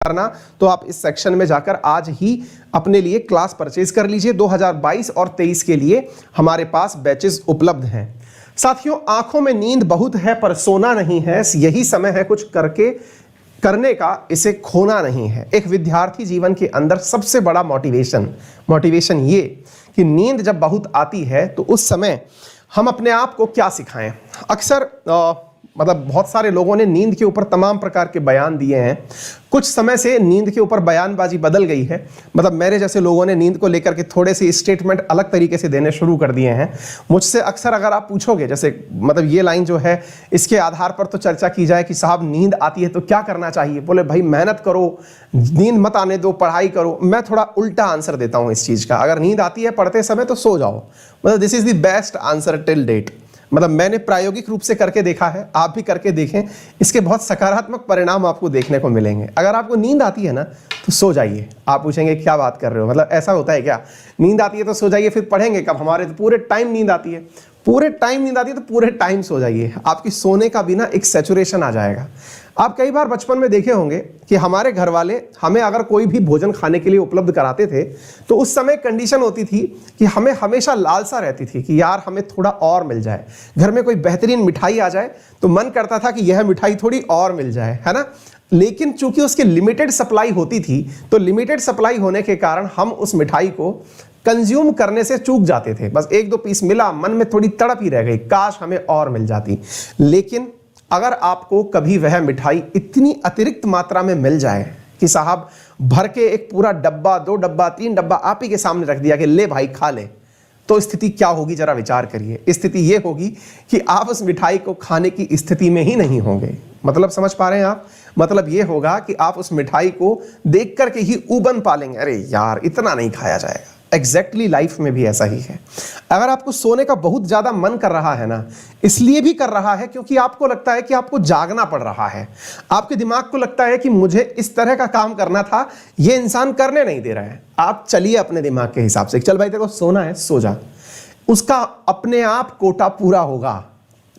करना तो आप इस सेक्शन में जाकर आज ही अपने लिए क्लास परचेज कर लीजिए। 2022 और 23 के लिए हमारे पास बैचेस उपलब्ध हैं। साथियों, आंखों में नींद बहुत है पर सोना नहीं है, यही समय है कुछ करने का, इसे खोना नहीं है। एक विद्यार्थी जीवन के अंदर सबसे बड़ा मोटिवेशन ये कि नींद जब बहुत आती है तो उस समय हम अपने आप को क्या सिखाएं। अक्सर बहुत सारे लोगों ने नींद के ऊपर तमाम प्रकार के बयान दिए हैं। कुछ समय से नींद के ऊपर बयानबाजी बदल गई है। मेरे जैसे लोगों ने नींद को लेकर के थोड़े से स्टेटमेंट अलग तरीके से देने शुरू कर दिए हैं। मुझसे अक्सर अगर आप पूछोगे, जैसे ये लाइन जो है इसके आधार पर तो चर्चा की जाए कि साहब नींद आती है तो क्या करना चाहिए, बोले भाई मेहनत करो, नींद मत आने दो, पढ़ाई करो। मैं थोड़ा उल्टा आंसर देता हूं इस चीज का। अगर नींद आती है पढ़ते समय तो सो जाओ। This is the best answer till date. मैंने प्रायोगिक रूप से करके देखा है, आप भी करके देखें, इसके बहुत सकारात्मक परिणाम आपको देखने को मिलेंगे। अगर आपको नींद आती है ना तो सो जाइए। आप पूछेंगे क्या बात कर रहे हो, ऐसा होता है क्या? नींद आती है तो सो जाइए, फिर पढ़ेंगे कब? हमारे तो पूरे टाइम नींद आती है, पूरे टाइम नींद आती है तो पूरे टाइम सो जाइए। आपकी सोने का भी ना एक सैचुरेशन आ जाएगा। आप कई बार बचपन में देखे होंगे कि हमारे घर वाले हमें अगर कोई भी भोजन खाने के लिए उपलब्ध कराते थे तो उस समय कंडीशन होती थी कि हमें हमेशा लालसा रहती थी कि यार हमें थोड़ा और मिल जाए। घर में कोई बेहतरीन मिठाई आ जाए तो मन करता था कि यह मिठाई थोड़ी और मिल जाए, है ना। लेकिन चूंकि उसकी लिमिटेड सप्लाई होती थी तो लिमिटेड सप्लाई होने के कारण हम उस मिठाई को कंज्यूम करने से चूक जाते थे। बस एक दो पीस मिला, मन में थोड़ी तड़प ही रह गई, काश हमें और मिल जाती। लेकिन अगर आपको कभी वह मिठाई इतनी अतिरिक्त मात्रा में मिल जाए कि साहब भर के एक पूरा डब्बा, 2 डब्बा, 3 डब्बा आप ही के सामने रख दिया कि ले भाई खा ले, तो स्थिति क्या होगी जरा विचार करिए। स्थिति यह होगी कि आप उस मिठाई को खाने की स्थिति में ही नहीं होंगे। समझ पा रहे हैं आप? यह होगा कि आप उस मिठाई को देख करके ही ऊबन पालेंगे, अरे यार इतना नहीं खाया जाएगा। एग्जैक्टली लाइफ में भी ऐसा ही है। अगर आपको सोने का बहुत ज्यादा मन कर रहा है ना, इसलिए भी कर रहा है क्योंकि आपको लगता है कि आपको जागना पड़ रहा है। आपके दिमाग को लगता है कि मुझे इस तरह का काम करना था, ये इंसान करने नहीं दे रहा है। आप चलिए अपने दिमाग के हिसाब से, चल भाई तेरे को सोना है सो जा। उसका अपने आप कोटा पूरा होगा,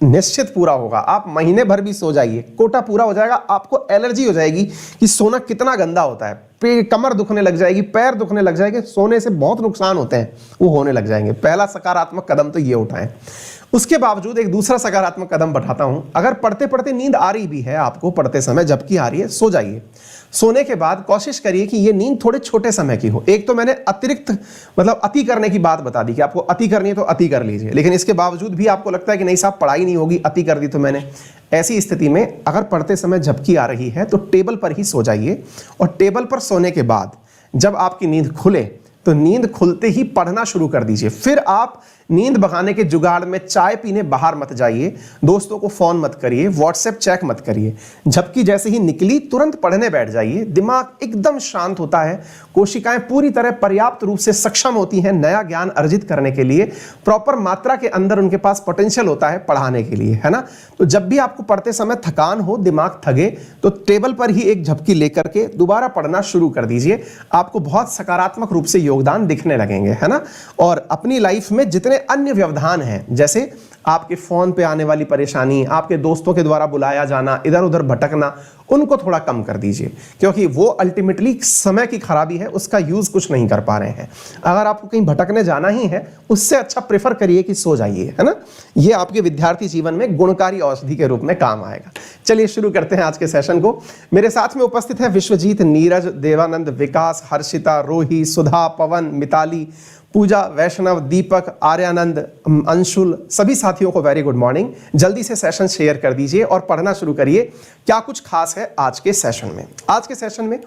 निश्चित पूरा होगा। आप महीने भर भी सो जाइए, कोटा पूरा हो जाएगा। आपको एलर्जी हो जाएगी कि सोना कितना गंदा होता है, कमर दुखने लग जाएगी, पैर दुखने लग जाएंगे, सोने से बहुत नुकसान होते हैं, वो होने लग जाएंगे। पहला सकारात्मक कदम तो ये उठाएं। उसके बावजूद एक दूसरा सकारात्मक कदम बढ़ाता हूं। अगर पढ़ते पढ़ते नींद आ रही भी है आपको, पढ़ते समय जबकि आ रही है, सो जाइए। सोने के बाद कोशिश करिए कि ये नींद थोड़े छोटे समय की हो। एक तो मैंने अतिरिक्त अति करने की बात बता दी कि आपको अति करनी है तो अति कर लीजिए, लेकिन इसके बावजूद भी आपको लगता है कि नहीं साहब पढ़ाई नहीं होगी, अति कर दी तो मैंने। ऐसी स्थिति में अगर पढ़ते समय झपकी आ रही है तो टेबल पर ही सो जाइए। और टेबल पर सोने के बाद जब आपकी नींद खुले तो नींद खुलते ही पढ़ना शुरू कर दीजिए। फिर आप नींद भगाने के जुगाड़ में चाय पीने बाहर मत जाइए, दोस्तों को फोन मत करिए, व्हाट्सएप चेक मत करिए। झपकी जैसे ही निकली तुरंत पढ़ने बैठ जाइए। दिमाग एकदम शांत होता है, कोशिकाएं पूरी तरह पर्याप्त रूप से सक्षम होती हैं नया ज्ञान अर्जित करने के लिए। प्रॉपर मात्रा के अंदर उनके पास पोटेंशियल होता है पढ़ाने के लिए, है ना। तो जब भी आपको पढ़ते समय थकान हो, दिमाग थके, तो टेबल पर ही एक झपकी लेकर के दोबारा पढ़ना शुरू कर दीजिए। आपको बहुत सकारात्मक रूप से योगदान दिखने लगेंगे, है ना। और अपनी लाइफ में जितने अन्य व्यवधान हैं, जैसे आपके फोन पे आने वाली परेशानी, आपके दोस्तों के द्वारा बुलाया जाना, इधर उधर भटकना, उनको थोड़ा कम कर दीजिए, क्योंकि वो अल्टीमेटली समय की खराबी है, उसका यूज कुछ नहीं कर पा रहे हैं। अगर आपको कहीं भटकने जाना ही है, उससे अच्छा प्रेफर करिए कि सो जाइए, है ना। ये आपके विद्यार्थी जीवन में गुणकारी औषधि के रूप में काम आएगा। चलिए शुरू करते हैं आज के सेशन को। मेरे साथ में उपस्थित है विश्वजीत, नीरज, देवानंद, विकास, हर्षिता, रोही, सुधा, पवन, मिताली, पूजा, वैष्णव, दीपक, आर्यानंद, अंशुल, सभी साथियों को वेरी गुड मॉर्निंग। जल्दी से सेशन शेयर कर दीजिए और पढ़ना शुरू करिए। क्या कुछ खास है आज के सेशन में? आज के सेशन में